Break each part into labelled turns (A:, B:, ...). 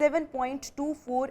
A: 7.24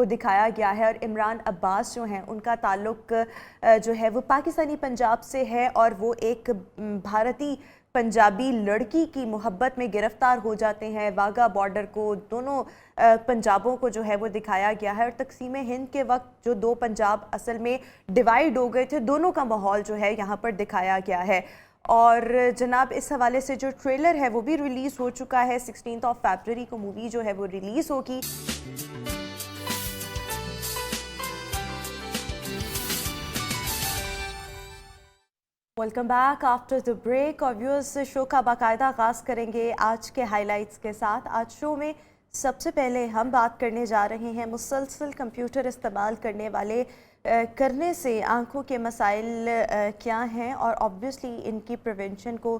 A: کو دکھایا گیا ہے، اور عمران عباس جو ہیں ان کا تعلق جو ہے وہ پاکستانی پنجاب سے ہے، اور وہ ایک بھارتی پنجابی لڑکی کی محبت میں گرفتار ہو جاتے ہیں۔ واگا بارڈر کو، دونوں پنجابوں کو جو ہے وہ دکھایا گیا ہے، اور تقسیم ہند کے وقت جو دو پنجاب اصل میں ڈیوائیڈ ہو گئے تھے، دونوں کا ماحول جو ہے یہاں پر دکھایا گیا ہے۔ اور جناب اس حوالے سے جو ٹریلر ہے وہ بھی ریلیز ہو چکا ہے، 16 فیبروری کو مووی جو ہے وہ ریلیز ہوگی۔ Welcome back after the break, اور ویورز شو کا باقاعدہ آغاز کریں گے آج کے ہائی لائٹس کے ساتھ۔ آج شو میں سب سے پہلے ہم بات کرنے جا رہے ہیں مسلسل کمپیوٹر استعمال کرنے سے آنکھوں کے مسائل کیا ہیں، اور آبویسلی ان کی پریونشن کو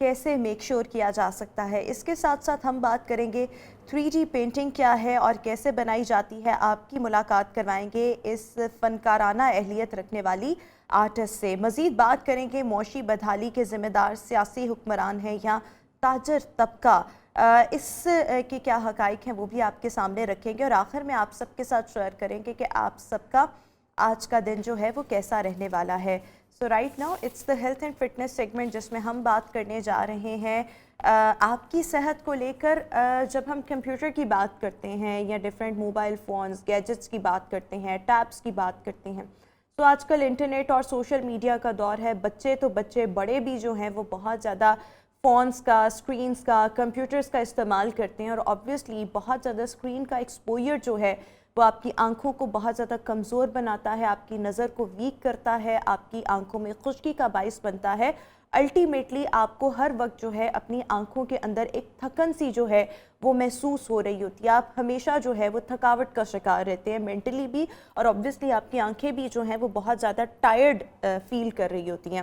A: کیسے میک شور کیا جا سکتا ہے۔ اس کے ساتھ ساتھ ہم بات کریں گے 3D پینٹنگ کیا ہے اور کیسے بنائی جاتی ہے۔ آپ کی ملاقات کروائیں گے اس فنکارانہ اہلیت رکھنے والی آرٹسٹ سے۔ مزید بات کریں گے معاشی بدحالی کے ذمہ دار سیاسی حکمران ہیں یا تاجر طبقہ، اس کے کیا حقائق ہیں وہ بھی آپ کے سامنے رکھیں گے، اور آخر میں آپ سب کے ساتھ شیئر کریں گے کہ آپ سب کا آج کا دن جو ہے وہ کیسا رہنے والا ہے۔ So right now it's the health and fitness segment, جس میں ہم بات کرنے جا رہے ہیں آپ کی صحت کو لے کر۔ جب ہم کمپیوٹر کی بات کرتے ہیں یا ڈیفرنٹ موبائل فونز گیجٹس کی بات کرتے ہیں، ٹیبس کی بات کرتے ہیں، تو آج کل انٹرنیٹ اور سوشل میڈیا کا دور ہے۔ بچے تو بچے، بڑے بھی جو ہیں وہ بہت زیادہ فونز کا، اسکرینز کا، کمپیوٹرز کا استعمال کرتے ہیں، اور آبویسلی بہت زیادہ اسکرین کا ایکسپوجر جو ہے وہ آپ کی آنکھوں کو بہت زیادہ کمزور بناتا ہے، آپ کی نظر کو ویک کرتا ہے، آپ کی آنکھوں میں خشکی کا باعث بنتا ہے۔ الٹیمیٹلی آپ کو ہر وقت جو ہے اپنی آنکھوں کے اندر ایک تھکن سی جو ہے وہ محسوس ہو رہی ہوتی ہے، آپ ہمیشہ جو ہے وہ تھکاوٹ کا شکار رہتے ہیں، مینٹلی بھی، اور آبویسلی آپ کی آنکھیں بھی جو ہیں وہ بہت زیادہ ٹائرڈ فیل کر رہی ہوتی ہیں۔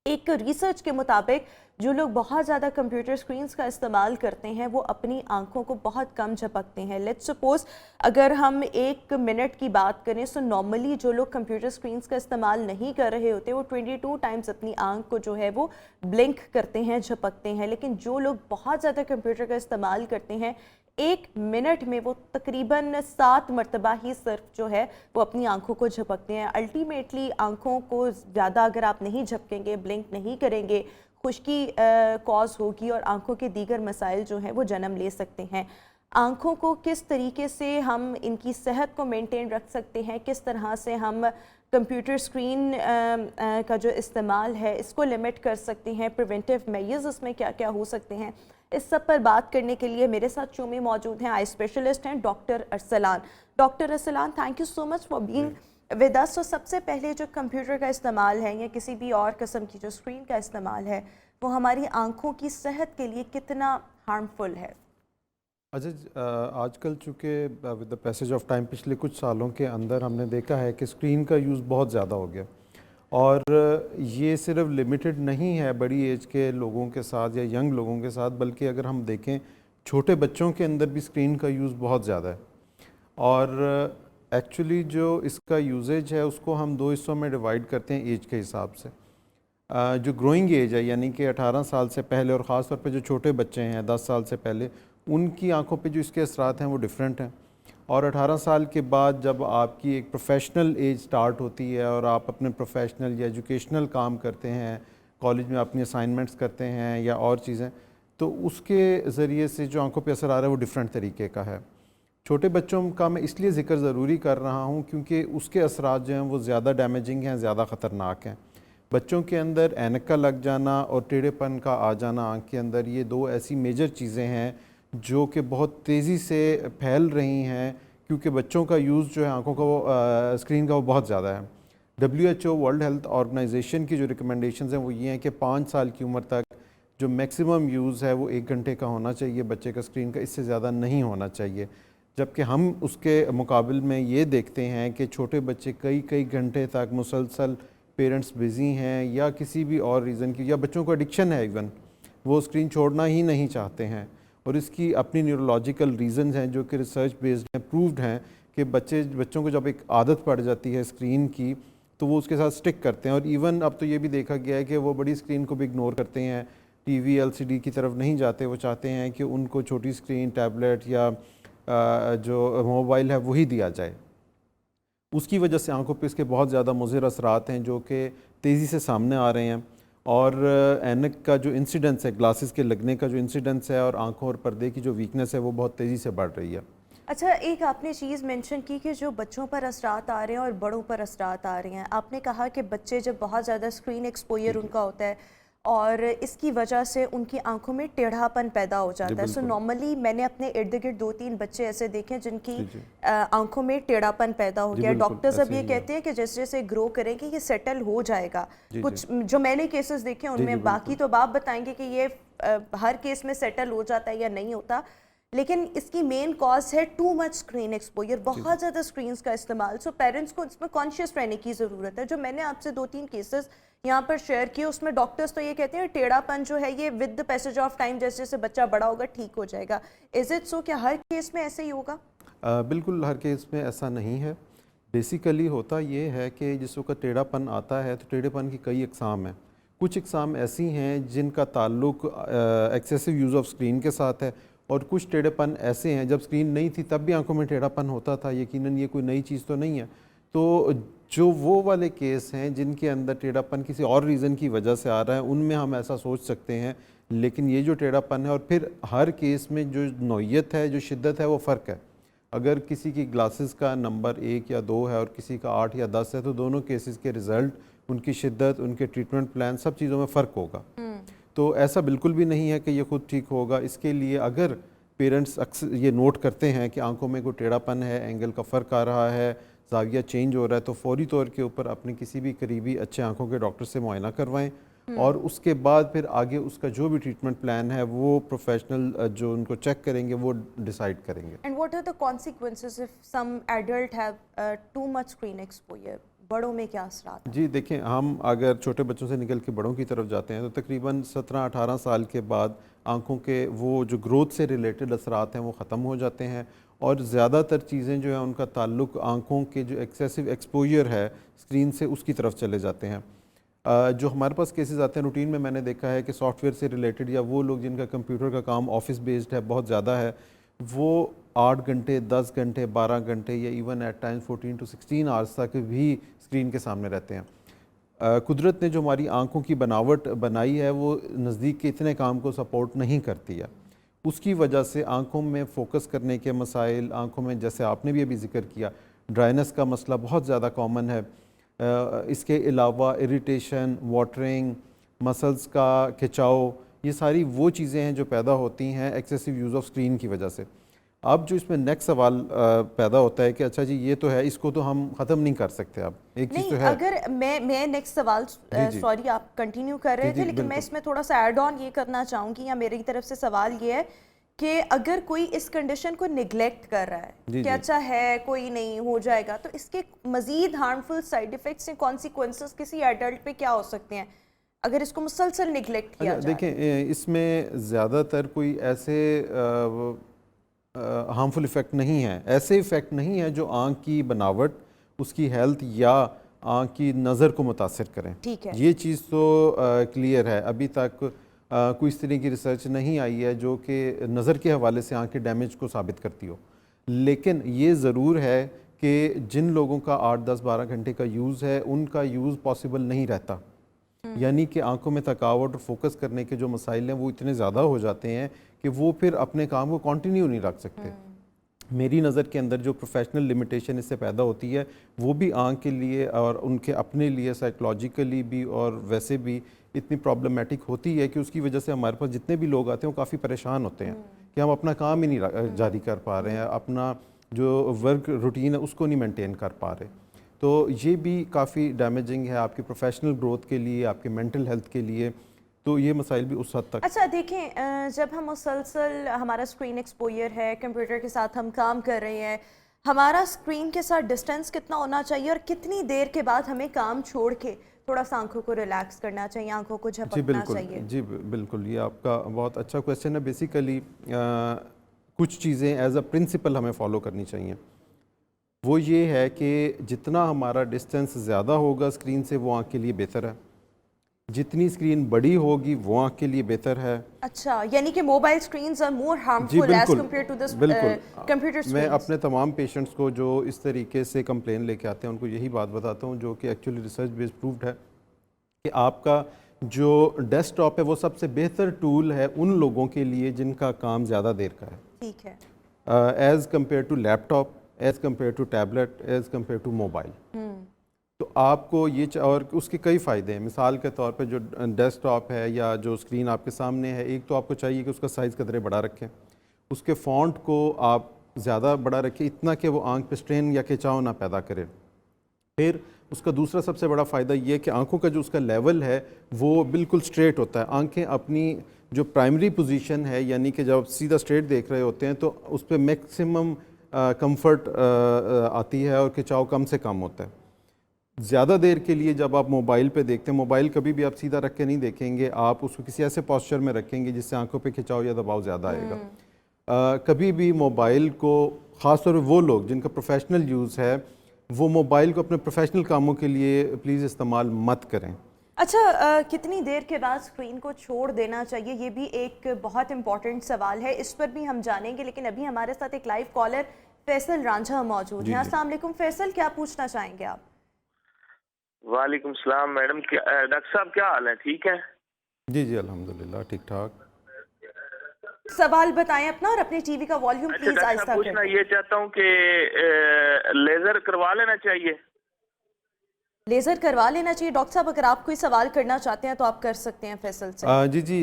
A: ایک ریسرچ کے مطابق جو لوگ بہت زیادہ کمپیوٹر سکرینز کا استعمال کرتے ہیں وہ اپنی آنکھوں کو بہت کم جھپکتے ہیں۔ لیٹس سپوز اگر ہم 1 منٹ کی بات کریں، سو نارملی جو لوگ کمپیوٹر سکرینز کا استعمال نہیں کر رہے ہوتے وہ 22 ٹائمز اپنی آنکھ کو جو ہے وہ بلنک کرتے ہیں، جھپکتے ہیں، لیکن جو لوگ بہت زیادہ کمپیوٹر کا استعمال کرتے ہیں 1 منٹ میں وہ تقریباً 7 مرتبہ ہی صرف جو ہے وہ اپنی آنکھوں کو جھپکتے ہیں۔ الٹیمیٹلی آنکھوں کو زیادہ اگر آپ نہیں جھپکیں گے، بلنک نہیں کریں گے، خشکی کاز ہوگی اور آنکھوں کے دیگر مسائل جو ہیں وہ جنم لے سکتے ہیں۔ آنکھوں کو کس طریقے سے ہم ان کی صحت کو مینٹین رکھ سکتے ہیں، کس طرح سے ہم کمپیوٹر سکرین کا جو استعمال ہے اس کو لمٹ کر سکتے ہیں، پریونٹیو میئرز اس میں کیا کیا ہو سکتے ہیں، اس سب پر بات کرنے کے لیے میرے ساتھ شو میں موجود ہیں آئی اسپیشلسٹ ہیں doctor Arslan. Doctor Arslan, thank you so much for being with us. تو سب سے پہلے جو کمپیوٹر کا استعمال ہے یا کسی بھی اور قسم کی جو اسکرین کا استعمال ہے وہ ہماری آنکھوں کی صحت کے لیے کتنا ہارمفل ہے؟
B: آج کل چونکہ with the passage of time پچھلے کچھ سالوں کے اندر ہم نے دیکھا ہے کہ اسکرین کا یوز بہت زیادہ ہو گیا، اور یہ صرف لمیٹڈ نہیں ہے بڑی ایج کے لوگوں کے ساتھ یا ینگ لوگوں کے ساتھ، بلکہ اگر ہم دیکھیں چھوٹے بچوں کے اندر بھی اسکرین کا یوز بہت زیادہ ہے۔ اور ایکچولی جو اس کا یوزیج ہے اس کو ہم 2 حصوں میں ڈیوائیڈ کرتے ہیں ایج کے حساب سے۔ جو گروئنگ ایج ہے یعنی کہ 18 سال سے پہلے، اور خاص طور پہ جو چھوٹے بچے ہیں 10 سال سے پہلے، ان کی آنکھوں پہ جو اس کے اثرات ہیں وہ ڈیفرنٹ ہیں۔ اور 18 سال کے بعد جب آپ کی ایک پروفیشنل ایج سٹارٹ ہوتی ہے اور آپ اپنے پروفیشنل یا ایجوکیشنل کام کرتے ہیں، کالج میں اپنی اسائنمنٹس کرتے ہیں یا اور چیزیں، تو اس کے ذریعے سے جو آنکھوں پہ اثر آ رہا ہے وہ ڈیفرنٹ طریقے کا ہے۔ چھوٹے بچوں کا میں اس لیے ذکر ضروری کر رہا ہوں کیونکہ اس کے اثرات جو ہیں وہ زیادہ ڈیمیجنگ ہیں، زیادہ خطرناک ہیں۔ بچوں کے اندر اینک کا لگ جانا اور ٹیڑھے پن کا آ جانا آنکھ کے اندر، یہ 2 ایسی میجر چیزیں ہیں جو کہ بہت تیزی سے پھیل رہی ہیں، کیونکہ بچوں کا یوز جو ہے آنکھوں کا وہ اسکرین کا وہ بہت زیادہ ہے۔ WHO ورلڈ ہیلتھ آرگنائزیشن کی جو ریکمنڈیشنز ہیں وہ یہ ہیں کہ 5 سال کی عمر تک جو میکسیمم یوز ہے وہ 1 گھنٹے کا ہونا چاہیے بچے کا اسکرین کا، اس سے زیادہ نہیں ہونا چاہیے۔ جبکہ ہم اس کے مقابل میں یہ دیکھتے ہیں کہ چھوٹے بچے کئی گھنٹے تک مسلسل پیرنٹس بزی ہیں یا کسی بھی اور ریزن کی، یا بچوں کو ایڈکشن ہے، ایون وہ اسکرین چھوڑنا ہی نہیں چاہتے ہیں، اور اس کی اپنی نیورولوجیکل ریزنز ہیں جو کہ ریسرچ بیسڈ ہیں، پرووڈ ہیں کہ بچوں کو جب ایک عادت پڑ جاتی ہے اسکرین کی تو وہ اس کے ساتھ سٹک کرتے ہیں۔ اور ایون اب تو یہ بھی دیکھا گیا ہے کہ وہ بڑی اسکرین کو بھی اگنور کرتے ہیں، ٹی وی LCD کی طرف نہیں جاتے، وہ چاہتے ہیں کہ ان کو چھوٹی اسکرین، ٹیبلٹ یا جو موبائل ہے وہی دیا جائے. اس کی وجہ سے آنکھوں پہ اس کے بہت زیادہ مضر اثرات ہیں جو کہ تیزی سے سامنے آ رہے ہیں, اور اینک کا جو انسیڈنس ہے, گلاسز کے لگنے کا جو انسیڈنس ہے, اور آنکھوں اور پردے کی جو ویکنس ہے وہ بہت تیزی سے بڑھ رہی ہے.
A: اچھا, ایک آپ نے چیز مینشن کی کہ جو بچوں پر اثرات آ رہے ہیں اور بڑوں پر اثرات آ رہے ہیں. آپ نے کہا کہ بچے جب بہت زیادہ اسکرین ایکسپوئر ان کا ہوتا ہے اور اس کی وجہ سے ان کی آنکھوں میں ٹیڑھاپن پیدا ہو جاتا ہے. سو نارملی میں نے اپنے ارد گرد 2-3 بچے ایسے دیکھے جن کی آنکھوں میں ٹیڑھاپن پیدا ہو گیا. ڈاکٹرز اب یہ کہتے ہیں کہ جیسے جیسے گرو کریں گے یہ سیٹل ہو جائے گا. کچھ جو میں نے کیسز دیکھے ان میں, باقی تو آپ بتائیں گے کہ یہ ہر کیس میں سیٹل ہو جاتا ہے یا نہیں ہوتا, لیکن اس کی مین کاز ہے ٹو مچ اسکرین ایکسپوئر, بہت زیادہ اسکرینس کا استعمال. سو پیرنٹس کو اس میں کانشیس رہنے کی ضرورت ہے. جو میں نے آپ سے 2-3 کیسز یہاں پر شیئر کیے اس میں ڈاکٹرز تو یہ کہتے ہیں ٹیڑھا پن جو ہے یہ with the passage of time جیسے جیسے بچہ بڑا ہوگا ٹھیک ہو جائے گا. از اٹ سو, کیا ہر کیس میں ایسے ہی ہوگا؟
B: بالکل ہر کیس میں ایسا نہیں ہے. بیسیکلی ہوتا یہ ہے کہ جس وقت ٹیڑھا پن آتا ہے تو ٹیڑھے پن کی کئی اقسام ہیں. کچھ اقسام ایسی ہیں جن کا تعلق ایکسیسو یوز آف اسکرین کے ساتھ ہے, اور کچھ ٹیڑھے پن ایسے ہیں جب اسکرین نہیں تھی تب بھی آنکھوں میں ٹیڑھا پن ہوتا تھا. یقیناً یہ کوئی نئی چیز تو نہیں ہے. تو جو وہ والے کیس ہیں جن کے اندر ٹیڑھا پن کسی اور ریزن کی وجہ سے آ رہا ہے ان میں ہم ایسا سوچ سکتے ہیں, لیکن یہ جو ٹیڑھا پن ہے, اور پھر ہر کیس میں جو نوعیت ہے, جو شدت ہے, وہ فرق ہے. اگر کسی کی گلاسز کا نمبر 1 یا 2 ہے اور کسی کا 8 یا 10 ہے تو دونوں کیسز کے رزلٹ, ان کی شدت, ان کے ٹریٹمنٹ پلان, سب چیزوں میں فرق ہوگا. تو ایسا بالکل بھی نہیں ہے کہ یہ خود ٹھیک ہوگا. اس کے لیے اگر پیرنٹس اکثر یہ نوٹ کرتے ہیں کہ آنکھوں میں کوئی ٹیڑھا پن ہے, اینگل کا فرق آ رہا ہے, زاویہ چینج ہو رہا ہے, تو فوری طور کے اوپر اپنے کسی بھی قریبی اچھے آنکھوں کے ڈاکٹر سے معائنہ کروائیں, اور اس کے بعد پھر آگے اس کا جو بھی ٹریٹمنٹ پلان ہے وہ پروفیشنل جو ان کو چیک کریں گے وہ ڈیسائیڈ کریں گے.
A: And what are the consequences of some adult have too much screen exposure? بڑوں میں کیا اثرات ہیں؟
B: جی دیکھیں, ہم اگر چھوٹے بچوں سے نکل کے بڑوں کی طرف جاتے ہیں تو تقریباً 17-18 سال کے بعد آنکھوں کے وہ جو گروتھ سے ریلیٹڈ اثرات ہیں وہ ختم ہو جاتے ہیں, اور زیادہ تر چیزیں جو ہیں ان کا تعلق آنکھوں کے جو ایکسیسو ایکسپوئر ہے اسکرین سے اس کی طرف چلے جاتے ہیں. جو ہمارے پاس کیسز آتے ہیں روٹین میں نے دیکھا ہے کہ سافٹ ویئر سے ریلیٹڈ یا وہ لوگ جن کا کمپیوٹر کا کام آفس بیسڈ ہے, بہت زیادہ ہے, وہ 8 گھنٹے, 10 گھنٹے, 12 گھنٹے یا even eight times 14 to 16 hours تک بھی اسکرین کے سامنے رہتے ہیں. قدرت نے جو ہماری آنکھوں کی بناوٹ بنائی ہے وہ نزدیک کے اتنے کام کو سپورٹ نہیں کرتی ہے. اس کی وجہ سے آنکھوں میں فوکس کرنے کے مسائل, آنکھوں میں جیسے آپ نے بھی ابھی ذکر کیا ڈرائنس کا مسئلہ بہت زیادہ کامن ہے. اس کے علاوہ اریٹیشن, واٹرنگ, مسلز کا کھچاؤ, یہ ساری وہ چیزیں ہیں جو پیدا ہوتی ہیں ایکسیسو یوز آف اسکرین کی وجہ سے. اب جو اس میں نیکسٹ سوال پیدا ہوتا ہے کہ اچھا جی یہ تو ہے, اس کو تو ہم ختم نہیں کر سکتے. اب ایک چیز تو ہے,
A: اگر میں نیکسٹ سوال, سوری آپ کنٹینیو کر رہے تھے لیکن میں اس میں تھوڑا سا ایڈ آن یہ کرنا چاہوں گی, یا میری طرف سے سوال یہ ہے کہ اگر کوئی اس کنڈیشن کو نگلیکٹ کر رہا ہے کہ اچھا ہے کوئی نہیں ہو جائے گا, تو اس کے مزید ہارمفل سائیڈ ایفیکٹس یا کانسیکوینسز کسی ایڈلٹ پہ کیا ہو سکتے ہیں اگر اس کو مسلسل نگلیکٹ کیا جائے؟
B: دیکھیں اس میں زیادہ تر کوئی ایسے ہارمفل ایفیکٹ نہیں ہے, ایسے ایفیکٹ نہیں ہے جو آنکھ کی بناوٹ, اس کی ہیلتھ یا آنکھ کی نظر کو متاثر کریں. یہ چیز تو کلیئر ہے. ابھی تک کوئی اس طرح کی ریسرچ نہیں آئی ہے جو کہ نظر کے حوالے سے آنکھ کے ڈیمیج کو ثابت کرتی ہو. لیکن یہ ضرور ہے کہ جن لوگوں کا 8-10-12 گھنٹے کا یوز ہے ان کا یوز پاسبل نہیں رہتا, یعنی کہ آنکھوں میں تھکاوٹ اور فوکس کرنے کے جو مسائل ہیں وہ اتنے زیادہ ہو جاتے ہیں کہ وہ پھر اپنے کام کو کنٹینیو نہیں رکھ سکتے. میری نظر کے اندر جو پروفیشنل لمیٹیشن اس سے پیدا ہوتی ہے وہ بھی آنکھ کے لیے اور ان کے اپنے لیے سائیکولوجیکلی بھی اور ویسے بھی اتنی پرابلمٹک ہوتی ہے کہ اس کی وجہ سے ہمارے پاس جتنے بھی لوگ آتے ہیں وہ کافی پریشان ہوتے ہیں کہ ہم اپنا کام ہی نہیں جاری کر پا رہے ہیں, اپنا جو ورک روٹین ہے اس کو نہیں مینٹین کر پا رہے. تو یہ بھی کافی ڈیمیجنگ ہے آپ کی پروفیشنل گروتھ کے لیے, آپ کے مینٹل ہیلتھ کے لیے. تو یہ مسائل بھی اس حد تک.
A: اچھا دیکھیں, جب ہم مسلسل ہمارا اسکرین ایکسپوئر ہے, کمپیوٹر کے ساتھ ہم کام کر رہے ہیں, ہمارا اسکرین کے ساتھ ڈسٹینس کتنا ہونا چاہیے اور کتنی دیر کے بعد ہمیں کام چھوڑ کے تھوڑا سا آنکھوں کو ریلیکس کرنا چاہیے, آنکھوں کو جھپکنا چاہیے؟
B: جی بالکل, یہ آپ کا بہت اچھا کویسچن ہے. بیسیکلی کچھ چیزیں ایز اے پرنسپل ہمیں فالو کرنی چاہیے. وہ یہ ہے کہ جتنا ہمارا ڈسٹینس زیادہ ہوگا اسکرین سے وہ آنکھ کے لیے بہتر ہے. جتنی اسکرین بڑی ہوگی وہ آنکھ کے لیے بہتر ہے.
A: اچھا، یعنی کہ موبائل اسکرینز آر مور
B: جی
A: ہارمفل ایز
B: بالکل
A: کمپیئر ٹو دس
B: بالکل.
A: کمپیوٹر
B: میں
A: اسکرینز.
B: اپنے تمام پیشنٹس کو جو اس طریقے سے کمپلین لے کے آتے ہیں ان کو یہی بات بتاتا ہوں جو کہ ایکچولی ریسرچ بیس پروفڈ ہے کہ آپ کا جو ڈیسک ٹاپ ہے وہ سب سے بہتر ٹول ہے ان لوگوں کے لیے جن کا کام زیادہ دیر کا ہے.
A: ٹھیک ہے.
B: As compare to laptop, as compare to tablet, as compare to mobile. تو آپ کو یہ اور اس کے کئی فائدے ہیں. مثال کے طور پہ جو ڈیسک ٹاپ ہے یا جو اسکرین آپ کے سامنے ہے، ایک تو آپ کو چاہیے کہ اس کا سائز قدرے بڑا رکھیں، اس کے فونٹ کو آپ زیادہ بڑا رکھیں اتنا کہ وہ آنکھ پہ سٹرین یا کھچاؤ نہ پیدا کرے. پھر اس کا دوسرا سب سے بڑا فائدہ یہ ہے کہ آنکھوں کا جو اس کا لیول ہے وہ بالکل سٹریٹ ہوتا ہے. آنکھیں اپنی جو پرائمری پوزیشن ہے یعنی کہ جب سیدھا سٹریٹ دیکھ رہے ہوتے ہیں تو اس پہ میکسیمم کمفرٹ آتی ہے اور کھچاؤ کم سے کم ہوتا ہے. زیادہ دیر کے لیے جب آپ موبائل پہ دیکھتے ہیں، موبائل کبھی بھی آپ سیدھا رکھ کے نہیں دیکھیں گے، آپ اس کو کسی ایسے پوسچر میں رکھیں گے جس سے آنکھوں پہ کھچاؤ یا دباؤ زیادہ آئے گا. کبھی بھی موبائل کو، خاص طور پہ وہ لوگ جن کا پروفیشنل یوز ہے، وہ موبائل کو اپنے پروفیشنل کاموں کے لیے پلیز استعمال مت کریں.
A: اچھا، کتنی دیر کے بعد اسکرین کو چھوڑ دینا چاہیے؟ یہ بھی ایک بہت امپورٹنٹ سوال ہے، اس پر بھی ہم جانیں گے. لیکن ابھی ہمارے ساتھ ایک لائیو کالر فیصل رانجھا موجود ہیں. السلام علیکم فیصل، کیا پوچھنا چاہیں گے آپ؟
C: وعلیکم السلام میڈم. ڈاکٹر صاحب کیا حال ہے؟ ٹھیک ہے؟
B: جی جی الحمدللہ ٹھیک ٹھاک.
A: سوال بتائیں اپنا اور اپنی ٹی وی کا والیوم
C: اچھا
A: پلیز
C: ڈاکٹر
A: آہستہ
C: صاحب
A: کر
C: پوچھنا
A: دیں.
C: یہ چاہتا ہوں کہ لیزر کروا لینا چاہیے؟
A: لیزر کروا لینا چاہیے. ڈاکٹر صاحب اگر آپ کوئی سوال کرنا چاہتے ہیں تو آپ کر سکتے ہیں فیصل سے.
B: جی جی.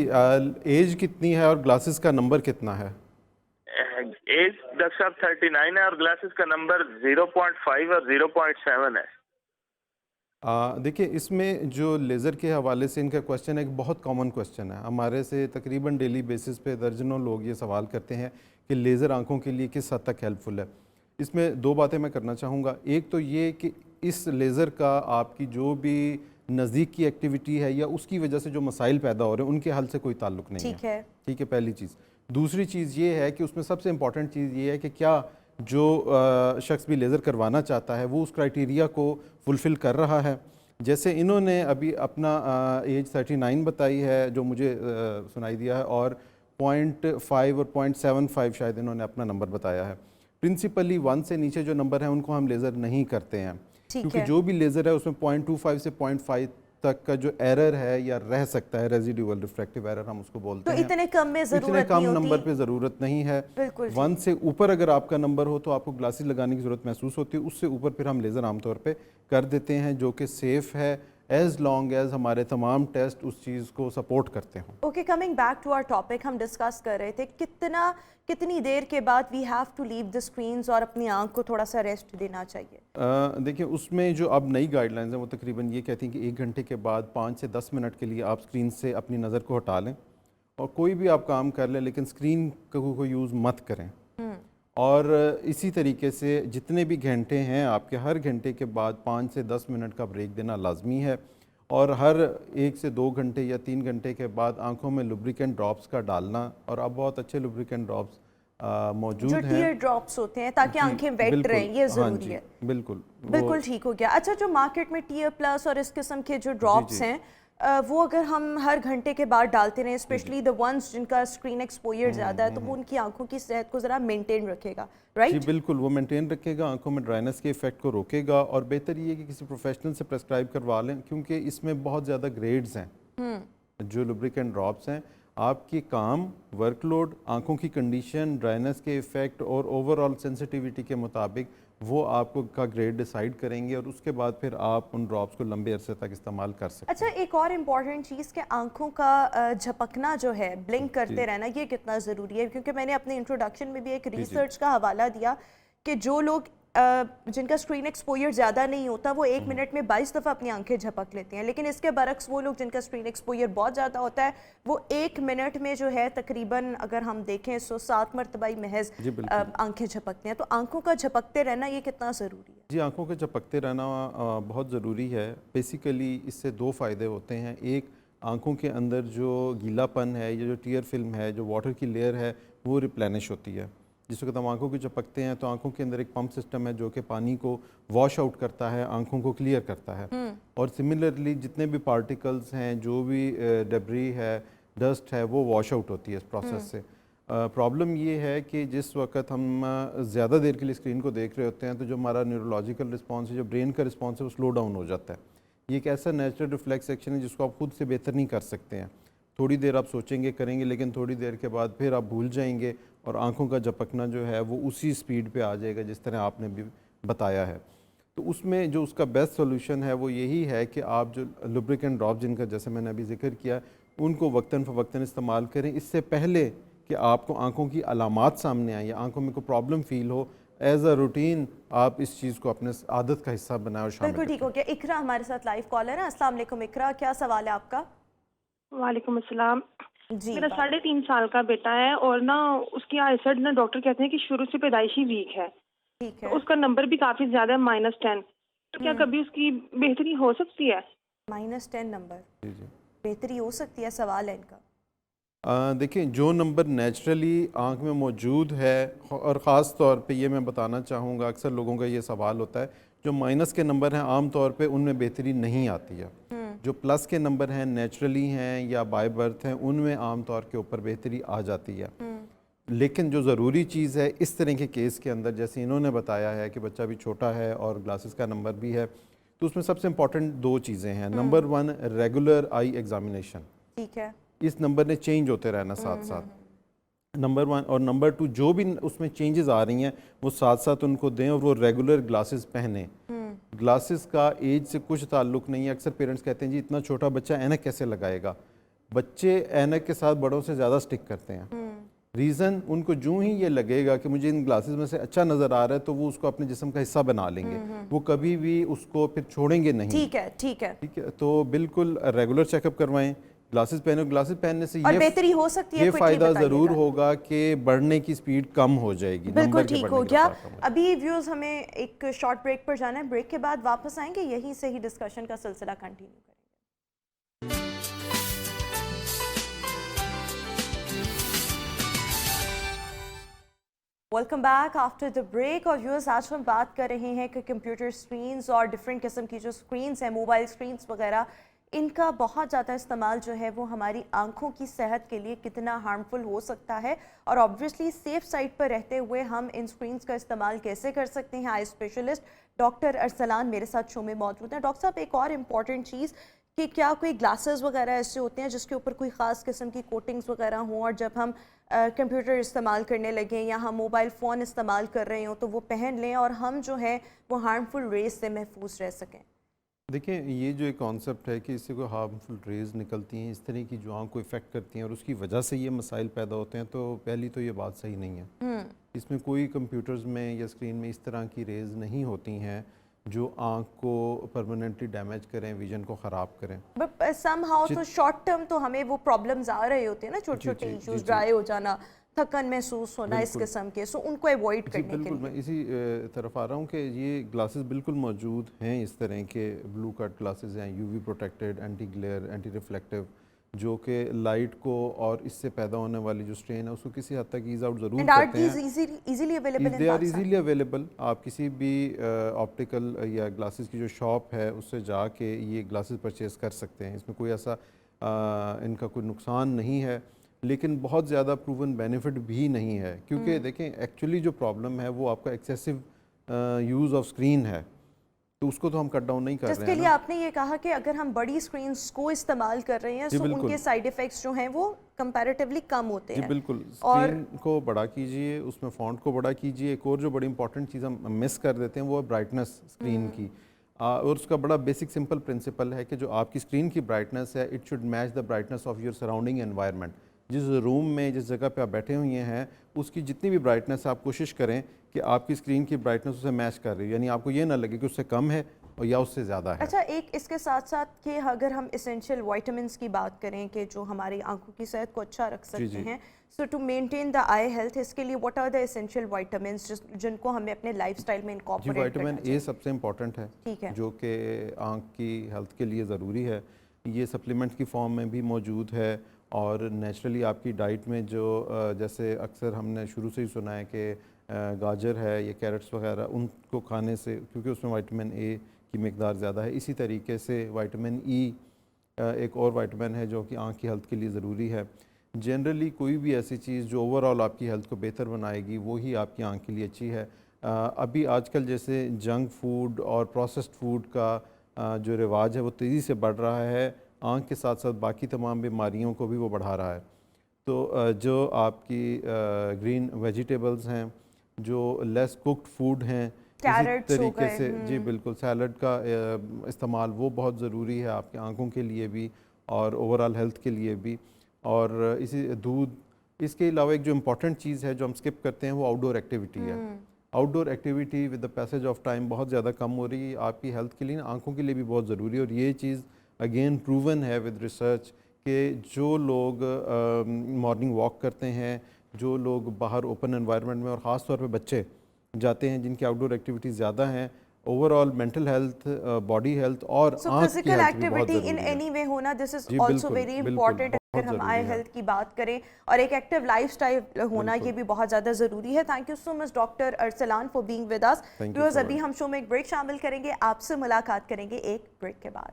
B: ایج کتنی ہے اور گلاسز کا نمبر کتنا ہے؟
C: ایج ڈاکٹر صاحب 39 ہے اور گلاسز کا نمبر 0.5 اور 0.7 ہے.
B: دیکھیں اس میں جو لیزر کے حوالے سے ان کا کوشچن ہے ایک بہت کامن کوشچن ہے. ہمارے سے تقریباً ڈیلی بیسس پہ درجنوں لوگ یہ سوال کرتے ہیں کہ لیزر آنکھوں کے لیے کس حد تک ہیلپ فل ہے. اس میں دو باتیں میں کرنا چاہوں گا. ایک تو یہ کہ اس لیزر کا آپ کی جو بھی نزدیک کی ایکٹیویٹی ہے یا اس کی وجہ سے جو مسائل پیدا ہو رہے ہیں ان کے حل سے کوئی تعلق نہیں ہے. ٹھیک ہے، پہلی چیز. دوسری چیز یہ ہے کہ اس میں سب سے امپورٹنٹ چیز یہ ہے کہ کیا جو شخص بھی لیزر کروانا چاہتا ہے وہ اس کرائٹیریا کو فلفل کر رہا ہے. جیسے انہوں نے ابھی اپنا ایج 39 بتائی ہے جو مجھے سنائی دیا ہے، اور 0.5 اور 0.75 شاید انہوں نے اپنا نمبر بتایا ہے. پرنسپلی 1 سے نیچے جو نمبر ہیں ان کو ہم لیزر نہیں کرتے ہیں، کیونکہ جو بھی لیزر ہے اس میں 0.25 سے 0.5 تک کا جو ایرر ہے یا رہ سکتا ہے، ریزیڈیول ریفریکٹیو ایرر ہم اس کو بولتے ہیں،
A: تو اتنے کم میں
B: اتنے
A: ضرورت
B: کم
A: نہیں ہوتی.
B: نمبر پہ ضرورت نہیں ہے.
A: بالکل
B: 1 سے اوپر اگر آپ کا نمبر ہو تو آپ کو گلاسز لگانے کی ضرورت محسوس ہوتی ہے. اس سے اوپر پھر ہم لیزر عام طور پہ کر دیتے ہیں جو کہ سیف ہے ایز لانگ ایز ہمارے تمام ٹیسٹ اس چیز کو سپورٹ کرتے ہوں.
A: Okay, coming back to our topic, ہم ڈسکس کر رہے تھے کتنی دیر کے بعد we have to leave the screens اور اپنی آنکھ کو تھوڑا سا ریسٹ دینا چاہیے.
B: دیکھیں اس میں جو اب نئی گائیڈ لائنز ہیں وہ تقریباً یہ کہتی ہیں کہ 1 گھنٹے کے بعد 5 سے 10 منٹ کے لیے آپ اسکرین سے اپنی نظر کو ہٹا لیں اور کوئی بھی آپ کام کر لیں لیکن اسکرین کو یوز مت کریں. اور اسی طریقے سے جتنے بھی گھنٹے ہیں آپ کے، ہر گھنٹے کے بعد 5 سے 10 منٹ کا بریک دینا لازمی ہے. اور ہر 1 سے 2 گھنٹے یا 3 گھنٹے کے بعد آنکھوں میں لوبریکنٹ ڈراپس کا ڈالنا، اور اب بہت اچھے لوبریکنٹ ڈراپس موجود
A: جو
B: ہیں،
A: ٹیئر ڈراپس ہوتے ہیں تاکہ آنکھیں ویٹ رہیں، یہ ضروری ہے.
B: بالکل
A: بالکل ٹھیک ہو گیا. اچھا، جو مارکیٹ میں ٹیئر پلس اور اس قسم کے جو ڈراپس ہیں وہ اگر ہم ہر گھنٹے کے بعد ڈالتے رہیں، اسپیشلی دا ونس جن کا اسکرین ایکسپوئر زیادہ ہے، تو وہ ان کی آنکھوں کی صحت کو ذرا مینٹین رکھے گا، رائٹ؟
B: جی بالکل، وہ مینٹین رکھے گا، آنکھوں میں ڈرائنس کے ایفیکٹ کو روکے گا. اور بہتر یہ ہے کہ کسی پروفیشنل سے پرسکرائب کروا لیں کیونکہ اس میں بہت زیادہ گریڈز ہیں. جو لوبریکنٹ ڈراپس ہیں آپ کی کام، ورک لوڈ، آنکھوں کی کنڈیشن، ڈرائنس کے ایفیکٹ اور اوور آل سینسٹیویٹی کے مطابق وہ آپ کو کا گریڈ ڈیسائیڈ کریں گے، اور اس کے بعد پھر آپ ان ڈراپس کو لمبے عرصے تک استعمال کر سکتے ہیں.
A: اچھا، ایک اور امپورٹنٹ چیز کہ آنکھوں کا جھپکنا جو ہے، بلنک کرتے رہنا، یہ کتنا ضروری ہے؟ کیونکہ میں نے اپنے انٹروڈکشن میں بھی ایک ریسرچ کا حوالہ دیا کہ جو لوگ جن کا اسکرین ایکسپوئر زیادہ نہیں ہوتا وہ 1 منٹ میں 22 دفعہ اپنی آنکھیں جھپک لیتے ہیں، لیکن اس کے برعکس وہ لوگ جن کا اسکرین ایکسپوئر بہت زیادہ ہوتا ہے وہ 1 منٹ میں جو ہے تقریباً اگر ہم دیکھیں 7 مرتبہ ہی محض آنکھیں جھپکتے ہیں. تو آنکھوں کا جھپکتے رہنا یہ کتنا ضروری ہے؟
B: جی آنکھوں کے جھپکتے رہنا بہت ضروری ہے. بیسیکلی اس سے 2 فائدے ہوتے ہیں. ایک، آنکھوں کے اندر جو گیلا پن ہے یا جو ٹیئر فلم ہے، جو واٹر کی لیئر ہے، وہ ریپلینش ہوتی ہے. جس وقت ہم آنکھوں کو چپکتے ہیں تو آنکھوں کے اندر ایک پمپ سسٹم ہے جو کہ پانی کو واش آؤٹ کرتا ہے, آنکھوں کو کلیئر کرتا ہے. اور سملرلی جتنے بھی پارٹیکلز ہیں, جو بھی ڈیبری ہے, ڈسٹ ہے, وہ واش آؤٹ ہوتی ہے اس پروسیس سے. پرابلم یہ ہے کہ جس وقت ہم زیادہ دیر کے لیے اسکرین کو دیکھ رہے ہوتے ہیں تو جو ہمارا نیورولوجیکل رسپانس ہے, جو برین کا رسپانس ہے, وہ سلو ڈاؤن ہو جاتا ہے. یہ ایک ایسا نیچرل ریفلیکس ایکشن ہے جس کو آپ خود سے بہتر نہیں کر سکتے ہیں. تھوڑی دیر آپ سوچیں گے, کریں گے, لیکن تھوڑی دیر کے بعد پھر آپ بھول جائیں گے اور آنکھوں کا جھپکنا جو ہے وہ اسی سپیڈ پہ آ جائے گا جس طرح آپ نے بھی بتایا ہے. تو اس میں جو اس کا بیسٹ سولوشن ہے وہ یہی ہے کہ آپ جو لوبریکنٹ ڈراپ جن کا جیسے میں نے ابھی ذکر کیا, ان کو وقتاً فوقتاً استعمال کریں, اس سے پہلے کہ آپ کو آنکھوں کی علامات سامنے آئیں یا آنکھوں میں کوئی پرابلم فیل ہو. ایز اے روٹین آپ اس چیز کو اپنے عادت کا حصہ بنائیں اور شامل
A: بالکل ٹھیک ہو گیا. اقرا ہمارے ساتھ لائیو کالر ہے. السلام علیکم اقرا, کیا سوال ہے آپ کا؟
D: وعلیکم السلام.
A: جی
D: میرا 3.5 سال کا بیٹا ہے اور نا اس کی آئی سیٹ نا ڈاکٹر کہتے ہیں کہ شروع سے پیدائشی ویک ہے.
A: ٹھیک ہے.
D: تو اس کا نمبر بھی کافی زیادہ ہے -10. تو کیا کبھی اس کی بہتری ہو سکتی ہے؟
A: -10 نمبر
B: جی
A: بہتری ہو سکتی ہے, سوال ہے ان کا.
B: دیکھیں جو نمبر نیچرلی آنکھ میں موجود ہے, اور خاص طور پہ یہ میں بتانا چاہوں گا, اکثر لوگوں کا یہ سوال ہوتا ہے, جو مائنس کے نمبر ہیں عام طور پہ ان میں بہتری نہیں آتی ہے. جو پلس کے نمبر ہیں, نیچرلی ہیں یا بائی برتھ ہیں, ان میں عام طور کے اوپر بہتری آ جاتی ہے. لیکن جو ضروری چیز ہے اس طرح کے کیس کے اندر, جیسے انہوں نے بتایا ہے کہ بچہ بھی چھوٹا ہے اور گلاسز کا نمبر بھی ہے, تو اس میں سب سے امپورٹنٹ 2 چیزیں ہیں. نمبر 1 ریگولر آئی ایگزامینیشن.
A: ٹھیک ہے.
B: اس نمبر نے چینج ہوتے رہنا ساتھ ساتھ, نمبر 1. اور نمبر 2 جو بھی اس میں چینجز آ رہی ہیں وہ ساتھ ساتھ ان کو دیں اور وہ ریگولر گلاسز پہنیں. گلاسز کا ایج سے کچھ تعلق نہیں ہے. اکثر پیرنٹس کہتے ہیں جی اتنا چھوٹا بچہ اینک کیسے لگائے گا. بچے اینک کے ساتھ بڑوں سے زیادہ سٹک کرتے ہیں. ریزن ان کو جو ہی یہ لگے گا کہ مجھے ان گلاسز میں سے اچھا نظر آ رہا ہے تو وہ اس کو اپنے جسم کا حصہ بنا لیں گے, وہ کبھی بھی اس کو پھر چھوڑیں گے نہیں.
A: ٹھیک ہے. ٹھیک ہے.
B: ٹھیک ہے, تو بالکل ریگولر چیک اپ کروائیں, گلاسز پہنیں. گلاسز پہننے سے
A: اور بہتری ہو سکتی ہے,
B: یہ فائدہ ضرور ہوگا کہ بڑھنے کی سپیڈ کم ہو جائے گی.
A: بالکل ٹھیک ہو گیا. ابھی ویوز ہمیں ایک شارٹ بریک پر جانا ہے, بریک کے بعد واپس آئیں گے, یہیں سے ہی ڈسکشن کا سلسلہ کنٹینیو کریں گے. Welcome back after the break. اور ویورز آج ہم بات کر رہے ہیں کہ کمپیوٹر اسکرینز اور ڈفرینٹ قسم کی جو اسکرینز ہیں, موبائل اسکرینز وغیرہ, ان کا بہت زیادہ استعمال جو ہے وہ ہماری آنکھوں کی صحت کے لیے کتنا ہارمفل ہو سکتا ہے, اور آبویسلی سیف سائڈ پر رہتے ہوئے ہم ان اسکرینز کا استعمال کیسے کر سکتے ہیں. آئی اسپیشلسٹ ڈاکٹر ارسلان میرے ساتھ شو میں موجود ہیں. ڈاکٹر صاحب, ایک اور امپورٹنٹ چیز کہ کیا کوئی گلاسز وغیرہ ایسے ہوتے ہیں جس کے اوپر کوئی خاص قسم کی کوٹنگز وغیرہ ہوں, اور جب ہم کمپیوٹر استعمال کرنے لگیں یا ہم موبائل فون استعمال کر رہے ہوں تو وہ پہن لیں اور ہم جو ہے وہ ہارمفل ریز سے محفوظ رہ سکیں؟
B: دیکھیں, یہ جو ایک کانسیپٹ ہے کہ اس سے کوئی ہارمفل ریز نکلتی ہیں اس طرح کی جو آنکھ کو افیکٹ کرتی ہیں اور اس کی وجہ سے یہ مسائل پیدا ہوتے ہیں, تو پہلی تو یہ بات صحیح نہیں ہے. اس میں کوئی کمپیوٹرز میں یا اسکرین میں اس طرح کی ریز نہیں ہوتی ہیں جو آنکھ کو پرماننٹلی ڈیمیج کریں, ویژن کو خراب کریں.
A: بٹ سم ہاؤ تو شارٹ ٹرم تو ہمیں وہ پرابلمز آ رہے ہوتے ہیں نا, چھوٹے چھوٹے ایشوز, ڈرائی ہو جانا, تھکن محسوس ہونا, اس قسم کے, سو ان کو ایوائڈ کرنے کے لیے.
B: بالکل, میں اسی طرف آ رہا ہوں کہ یہ گلاسز بالکل موجود ہیں اس طرح کے. بلو کٹ گلاسز ہیں, U V protected, anti glare, anti reflective, جو کہ لائٹ کو اور اس سے پیدا ہونے والی جو اسٹرین ہے اس کو کسی حد تک ایز آؤٹ ضرور کرتے ہیں.
A: Easily available
B: they are easily available. آپ کسی بھی آپٹیکل یا گلاسز کی جو شاپ ہے اس سے جا کے یہ گلاسز پرچیز کر سکتے ہیں. اس میں کوئی ایسا ان کا کوئی نقصان نہیں ہے, لیکن بہت زیادہ پروون بینیفٹ بھی نہیں ہے, کیونکہ دیکھیں ایکچولی جو پرابلم ہے وہ آپ کا ایکسیسو یوز آف اسکرین ہے, تو اس کو تو ہم کٹ ڈاؤن نہیں کر رہے ہیں.
A: جس کے لیے آپ نے یہ کہا کہ اگر ہم بڑی اسکرینز کو استعمال کر رہے ہیں تو ان کے سائیڈ ایفیکٹس جو ہیں وہ کمپیریٹیولی کم ہوتے ہیں.
B: جی بالکل, اسکرین کو بڑا کیجئے, اس میں فونٹ کو بڑا کیجئے. ایک اور جو بڑی امپورٹنٹ چیز ہم مس کر دیتے ہیں وہ ہے برائٹنس اسکرین کی, اور اس کا بڑا بیسک سمپل پرنسپل ہے کہ جو آپ کی اسکرین کی برائٹنس ہے it should match the brightness of your surrounding environment. جس روم میں, جس جگہ پہ آپ بیٹھے ہوئے ہیں, اس کی جتنی بھی برائٹنس آپ کوشش کریں کہ آپ کی اسکرین کی برائٹنس اسے میچ کر رہی ہے, یعنی آپ کو یہ نہ لگے کہ اس سے کم ہے اور یا اس سے زیادہ ہے.
A: اچھا, ایک اس کے ساتھ ساتھ کہ اگر ہم اسینشیل وائٹامنس کی بات کریں کہ جو ہماری آنکھوں کی صحت کو اچھا رکھ سکتے ہیں, so to maintain the eye health, اس کے لیے what are the essential vitamins جن کو ہمیں اپنے لائف اسٹائل میں انکارپوریٹ کرنا چاہیے؟
B: وائٹامن اے سب سے امپورٹنٹ ہے, جو کہ آنکھ کی ہیلتھ کے لیے ضروری ہے. یہ سپلیمنٹ کی فارم میں بھی موجود ہے, اور نیچرلی آپ کی ڈائٹ میں جو جیسے اکثر ہم نے شروع سے ہی سنا ہے کہ گاجر ہے یا کیرٹس وغیرہ ان کو کھانے سے کیونکہ اس میں وائٹامن اے کی مقدار زیادہ ہے. اسی طریقے سے وائٹامن ای ایک اور وائٹامن ہے جو کہ آنکھ کی ہیلتھ کے لیے ضروری ہے. جنرلی کوئی بھی ایسی چیز جو اوور آل آپ کی ہیلتھ کو بہتر بنائے گی وہی آپ کی آنکھ کے لیے اچھی ہے. ابھی آج کل جیسے جنک فوڈ اور پروسیسڈ فوڈ کا جو رواج ہے وہ تیزی سے بڑھ رہا ہے, آنکھ کے ساتھ ساتھ باقی تمام بیماریوں کو بھی وہ بڑھا رہا ہے. تو جو آپ کی گرین ویجیٹیبلز ہیں, جو لیس کوکڈ فوڈ ہیں, اسی طریقے سے جی بالکل سیلڈ کا استعمال وہ بہت ضروری ہے آپ کی آنکھوں کے لیے بھی اور اوور آل ہیلتھ کے لیے بھی. اور اسی دودھ, اس کے علاوہ ایک جو امپورٹنٹ چیز ہے جو ہم اسکپ کرتے ہیں وہ آؤٹ ڈور ایکٹیویٹی ہے. Out door activity with the passage of time بہت زیادہ کم ہو رہی ہے, آپ کی ہیلتھ کے لیے آنکھوں کے لیے بھی بہت ضروری ہے. اور یہ چیز اگین پروون ہے ود ریسرچ کہ جو لوگ مارننگ واک کرتے ہیں, جو لوگ باہر اوپن انوائرمنٹ میں اور خاص طور پہ بچے جاتے ہیں جن کی آؤٹ ڈور ایکٹیویٹیز زیادہ ہیں, over all mental health, body health اور آنکھ کی ہیلتھ بھی بہت ضروری ہے.
A: ان اینی وے ہونا دس از آلسو ویری امپورٹنٹ. اگر ہم آئی ہیلتھ کی بات کریں اور ایک ایکٹیو لائف سٹائل ہونا یہ بھی بہت زیادہ ضروری ہے. Thank you so much doctor Arslan for being with us. Viewers ابھی ہم شو میں ایک بریک شامل کریں گے, آپ سے ملاقات کریں گے ایک بریک کے بعد.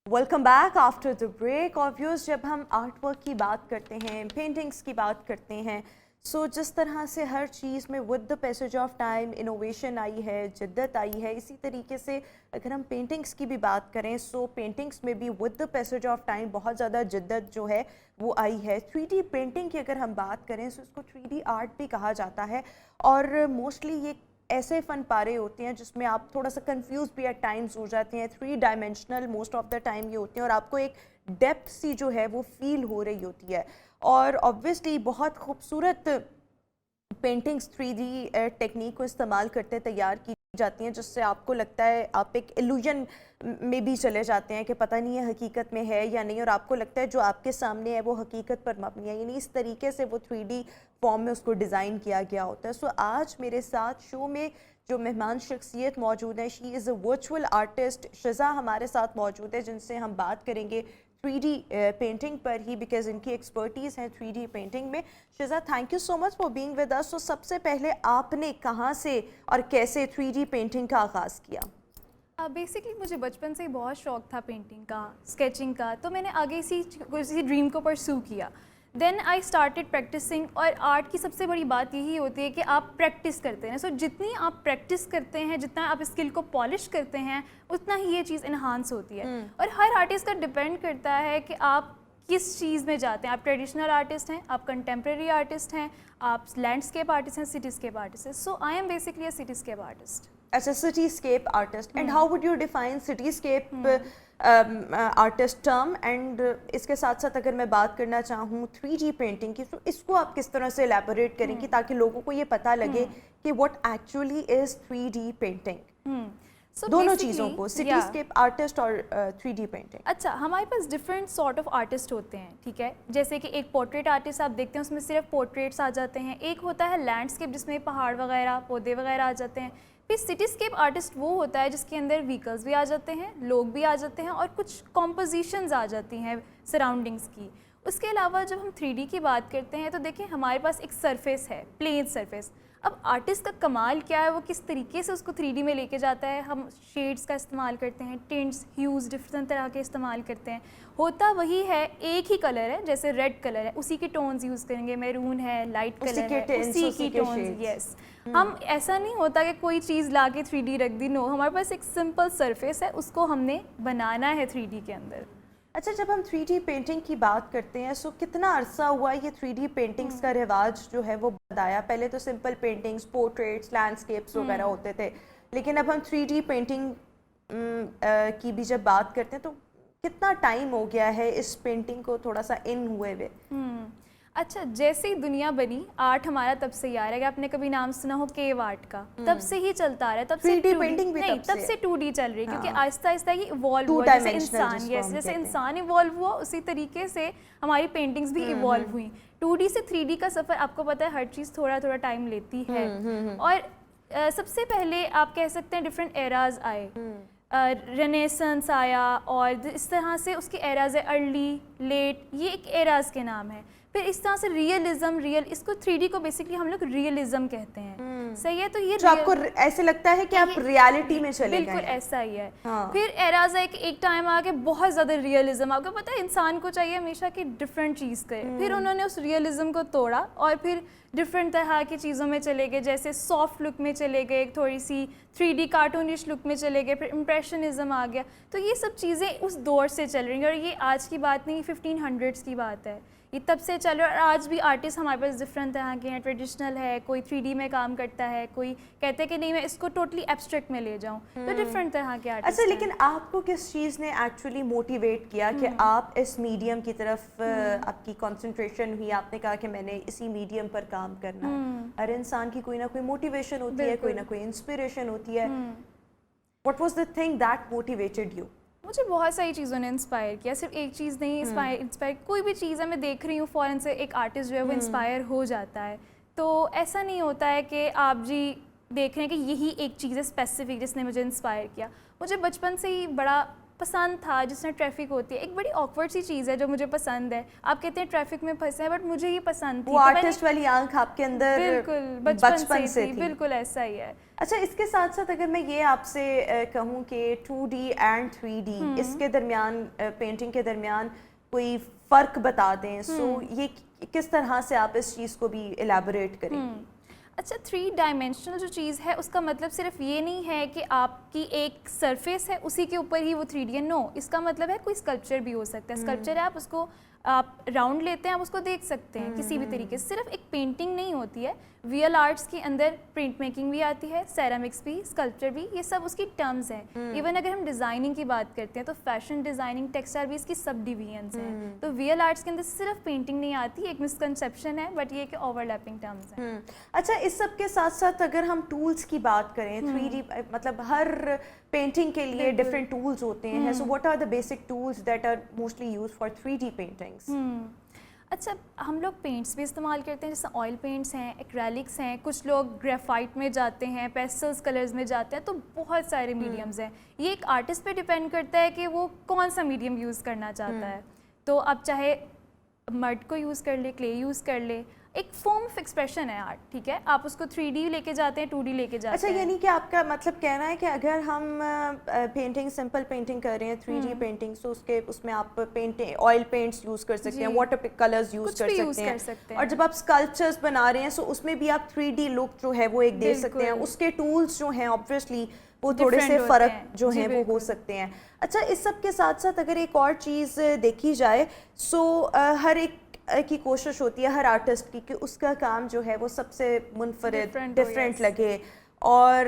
A: Welcome back after the break. اور ویورز جب ہم آرٹ ورک کی بات کرتے ہیں, پینٹنگس کی بات کرتے ہیں, سو جس طرح سے ہر چیز میں with the passage of time innovation آئی ہے, جدت آئی ہے, اسی طریقے سے اگر ہم پینٹنگس کی بھی بات کریں سو پینٹنگس میں بھی with the passage of time بہت زیادہ جدت جو ہے وہ آئی ہے. 3D پینٹنگ کی اگر ہم بات کریں تو اس کو 3D آرٹ بھی کہا جاتا ہے. اور موسٹلی یہ ایسے فن پارے ہوتے ہیں جس میں آپ تھوڑا سا کنفیوز بھی ایٹ ٹائمز ہو جاتے ہیں. 3 dimensional most of the time یہ ہوتے ہیں اور آپ کو ایک ڈیپتھ سی جو ہے وہ فیل ہو رہی ہوتی ہے. اور آبویسلی بہت خوبصورت پینٹنگس 3D ٹیکنیک کو استعمال کرتے تیار کی جاتی ہیں جس سے آپ کو لگتا ہے آپ ایک ایلوژن میں بھی چلے جاتے ہیں کہ پتہ نہیں ہے حقیقت میں ہے یا نہیں, اور آپ کو لگتا ہے جو آپ کے سامنے ہے وہ حقیقت پر مبنی ہے. یعنی اس طریقے سے وہ 3D فارم میں اس کو ڈیزائن کیا گیا ہوتا ہے. سو آج میرے ساتھ شو میں جو مہمان شخصیت موجود ہیں, شی از اے ورچوئل آرٹسٹ. شزا ہمارے ساتھ موجود ہے جن سے ہم بات کریں گے 3D painting per he, because ان کی ایکسپرٹیز ہے 3D پینٹنگ میں. Shiza thank you so much for being with us. تو سب سے پہلے آپ نے کہاں سے اور کیسے 3D پینٹنگ کا آغاز کیا؟
E: بیسکلی مجھے بچپن سے ہی بہت شوق تھا پینٹنگ کا, اسکیچنگ کا, تو میں نے آگے اسی ڈریم کو پرسو کیا. دین آئی اسٹارٹیڈ پریکٹسنگ. اور آرٹ کی سب سے بڑی بات یہی ہوتی ہے کہ آپ پریکٹس کرتے ہیں. سو جتنی آپ پریکٹس کرتے ہیں, جتنا آپ اسکل کو پالش کرتے ہیں, اتنا ہی یہ چیز انہانس ہوتی ہے. اور ہر آرٹسٹ کا ڈپینڈ کرتا ہے کہ آپ کس چیز میں جاتے ہیں. آپ ٹریڈیشنل آرٹسٹ ہیں, آپ کنٹمپریری آرٹسٹ ہیں, آپ لینڈسکیپ آرٹسٹ ہیں, سٹی اسکیپ آرٹسٹ ہیں. So I am basically a cityscape artist.
A: اچھا, cityscape artist. And how would you define cityscape artist term? And اس کے ساتھ ساتھ اگر میں بات کرنا چاہوں 3D پینٹنگ کی, تو اس کو آپ کس طرح سے الیبوریٹ کریں گی تاکہ لوگوں کو یہ پتہ لگے کہ what actually is 3D painting? دونوں چیزوں کو, سٹی اسکیپ آرٹسٹ اور 3D پینٹنگ.
E: اچھا, ہمارے پاس ڈفرینٹ سارٹ آف آرٹسٹ ہوتے ہیں, ٹھیک ہے. جیسے کہ ایک پورٹریٹ آرٹسٹ آپ دیکھتے ہیں, اس میں صرف پورٹریٹس آ جاتے ہیں. ایک ہوتا ہے لینڈسکیپ جس میں پہاڑ وغیرہ, پودے وغیرہ آ جاتے ہیں. پھر سٹی اسکیپ آرٹسٹ وہ ہوتا ہے جس کے اندر ویکلز بھی آ جاتے ہیں, لوگ بھی آ جاتے ہیں, اور کچھ کمپوزیشنز آ جاتی ہیں سراؤنڈنگس کی. اس کے علاوہ جب ہم 3D کی بات کرتے ہیں تو دیکھیں ہمارے پاس ایک سرفیس ہے, پلین سرفیس. اب آرٹسٹ کا کمال کیا ہے, وہ کس طریقے سے اس کو 3D میں لے کے جاتا ہے. ہم شیڈز کا استعمال کرتے ہیں, ٹنٹس, ہیوز ڈفرینٹ طرح کے استعمال کرتے ہیں. ہوتا وہی ہے, ایک ہی کلر ہے, جیسے ریڈ کلر ہے اسی کے ٹونز یوز کریں گے, میرون ہے, لائٹ کلر ہے, اسی کی ٹونز. یس, ہم ایسا نہیں ہوتا کہ کوئی چیز لا کے 3D رکھ دی. نو, ہمارے پاس ایک سمپل سرفیس ہے, اس کو ہم نے بنانا ہے 3D کے اندر.
A: اچھا, جب ہم 3D پینٹنگ کی بات کرتے ہیں سو کتنا عرصہ ہوا یہ 3D پینٹنگز کا رواج جو ہے وہ بتایا؟ پہلے تو سمپل پینٹنگز, پورٹریٹس, لینڈسکیپس وغیرہ ہوتے تھے, لیکن اب ہم 3D پینٹنگ کی بھی جب بات کرتے ہیں تو کتنا ٹائم ہو گیا ہے اس پینٹنگ کو تھوڑا سا ان ہوئے ہوئے؟
E: اچھا, جیسے ہی دنیا بنی, آرٹ ہمارا تب سے ہی آ رہا ہے. آپ نے کبھی نام سنا ہو کیو آرٹ کا, تب سے ہی چلتا آ رہا ہے. تب سے
A: 3D پینٹنگ بھی نہیں,
E: تب سے 2D چل رہی ہے, کیونکہ آہستہ آہستہ یہ ایوالو ہوا. جیسے انسان, یس, جیسے انسان ایوالو ہوا اسی طریقے سے ہماری پینٹنگز بھی ایوالو ہوئیں. 2D سے 3D کا سفر آپ کو پتہ ہے ہر چیز تھوڑا تھوڑا ٹائم لیتی ہے. اور سب سے پہلے آپ کہہ سکتے ہیں ڈفرینٹ ایراز آئے, رینیسنس آیا, اور اس طرح سے اس کے ایراز ہے ارلی, لیٹ, یہ ایک ایراز کے نام ہے. پھر اس طرح سے ریئلزم, اس کو 3D کو بیسکلی ہم لوگ ریئلزم کہتے ہیں, صحیح ہے. تو یہ
A: جو آپ کو ایسے لگتا ہے کہ آپ ریالٹی میں چلے گئے,
E: بالکل ایسا ہی ہے. پھر ایراز ہے کہ ایک ٹائم آ کے بہت زیادہ ریئلزم, آپ کو پتہ ہے انسان کو چاہیے ہمیشہ کہ ڈفرینٹ چیز کرے. پھر انہوں نے اس ریئلزم کو توڑا اور پھر ڈفرینٹ طرح کی چیزوں میں چلے گئے, جیسے سافٹ لک میں چلے گئے, تھوڑی سی 3D کارٹونش لک میں چلے گئے, پھر امپریشنزم آ گیا. تو یہ سب چیزیں اس دور سے چل رہی ہیں, اور یہ آج کی بات نہیں, 1500s کی بات ہے, یہ تب سے چل رہا ہے. اور آج بھی آرٹسٹ ہمارے پاس ڈفرینٹ طرح کے ہیں, ٹریڈیشنل ہے, کوئی 3D میں کام کرتا ہے, کوئی کہتے ہیں کہ نہیں میں اس کو ٹوٹلی ایبسٹریکٹ میں لے جاؤں, تو ڈفرینٹ طرح کے آرٹسٹ.
A: اچھا, لیکن آپ کو کس چیز نے ایکچولی موٹیویٹ کیا کہ آپ اس میڈیم کی طرف آپ کی کنسنٹریشن ہوئی, آپ نے کہا کہ میں نے اسی میڈیم پر کام کرنا ہے؟ ہر انسان کی کوئی نہ کوئی موٹیویشن ہوتی ہے, کوئی نہ کوئی انسپریشن ہوتی ہے. What was the thing that motivated you?
E: مجھے بہت ساری چیزوں نے انسپائر کیا, صرف ایک چیز نہیں. انسپائر کوئی بھی چیز ہے میں دیکھ رہی ہوں فوراً سے ایک آرٹسٹ جو ہے وہ انسپائر ہو جاتا ہے. تو ایسا نہیں ہوتا ہے کہ آپ جی دیکھ رہے ہیں کہ یہی ایک چیز ہے اسپیسیفک جس نے مجھے انسپائر کیا. مجھے بچپن سے ہی بڑا پسند تھا جس میں ٹریفک ہوتی ہے, ایک بڑی آکورڈ سی چیز ہے جو مجھے پسند ہے. آپ کہتے ہیں ٹریفک میں پھنسے ہیں, بٹ مجھے یہ پسند تھی.
A: وہ آرٹسٹ والی آنکھ آپ کے اندر
E: بالکل بچپن سے تھی, بالکل ایسا ہی ہے.
A: اچھا, اس کے ساتھ ساتھ اگر میں یہ آپ سے کہوں کہ 2D اینڈ 3D اس کے درمیان, پینٹنگ کے درمیان کوئی فرق بتا دیں, سو یہ کس طرح سے آپ اس چیز کو بھی الیبوریٹ کریں گی؟
E: اچھا, 3 ڈائمینشنل جو چیز ہے اس کا مطلب صرف یہ نہیں ہے کہ آپ کی ایک سرفیس ہے اسی کے اوپر ہی وہ 3D ہے. نو, اس کا مطلب ہے کوئی اسکلپچر بھی ہو سکتا ہے. اسکلپچر ہے, آپ اس کو آپ راؤنڈ لیتے ہیں, آپ اس کو دیکھ سکتے ہیں کسی بھی طریقے سے. صرف ایک پینٹنگ نہیں ہوتی ہے, ویئل آرٹس کے اندر پرنٹ میکنگ بھی آتی ہے, سیرامکس بھی, اسکلپچر بھی, یہ سب اس کی ٹرمز ہیں. ایون اگر ہم ڈیزائننگ کی بات کرتے ہیں تو فیشن ڈیزائننگ, ٹیکسٹائل بھی اس کی سب ڈویژنس ہیں. تو ویئل آرٹس کے اندر صرف پینٹنگ نہیں آتی, ایک مسکنسیپشن ہے, بٹ یہ کہ اوور لیپنگ ٹرمز ہیں.
A: اچھا, اس سب کے ساتھ ساتھ اگر ہم ٹولز کی بات کریں, 3D مطلب ہر پینٹنگ کے لیے ڈفرینٹ ٹولز ہوتے ہیں, so what are the basic tools that are mostly used for 3D paintings?
E: اچھا, ہم لوگ پینٹس بھی استعمال کرتے ہیں, جیسے آئل پینٹس ہیں, ایکریلکس ہیں, کچھ لوگ گریفائٹ میں جاتے ہیں, پیسٹلز کلرز میں جاتے ہیں. تو بہت سارے میڈیمز ہیں. یہ ایک آرٹسٹ پہ ڈپینڈ کرتا ہے کہ وہ کون سا میڈیم یوز کرنا چاہتا ہے. تو آپ چاہے مڈ کو یوز کر لے, کلے یوز کر لے, ایک فارم آف ایکسپریشن ہے آرٹ, ٹھیک ہے. آپ اس کو 3D لے کے جاتے ہیں, 2D لے کے جاتے ہیں.
A: اچھا, یعنی کہ آپ کا مطلب کہنا ہے کہ اگر ہم پینٹنگ, سمپل پینٹنگ کر رہے ہیں, 3D پینٹنگ, تو اس میں آپ آئل پینٹس یوز کر سکتے ہیں, واٹر کلرز یوز کر سکتے ہیں, اور جب آپ اسکلپچرز بنا رہے ہیں سو اس میں بھی آپ 3D لک جو ہے وہ ایک دے سکتے ہیں. اس کے ٹولز جو ہیں آبویسلی وہ تھوڑے سے فرق جو ہیں وہ ہو سکتے ہیں. اچھا, اس سب کے ساتھ ساتھ اگر ایک اور چیز دیکھی جائے, سو ہر ایک کی کوشش ہوتی ہے, ہر آرٹسٹ کی, کہ اس کا کام جو ہے وہ سب سے منفرد, ڈفرینٹ لگے اور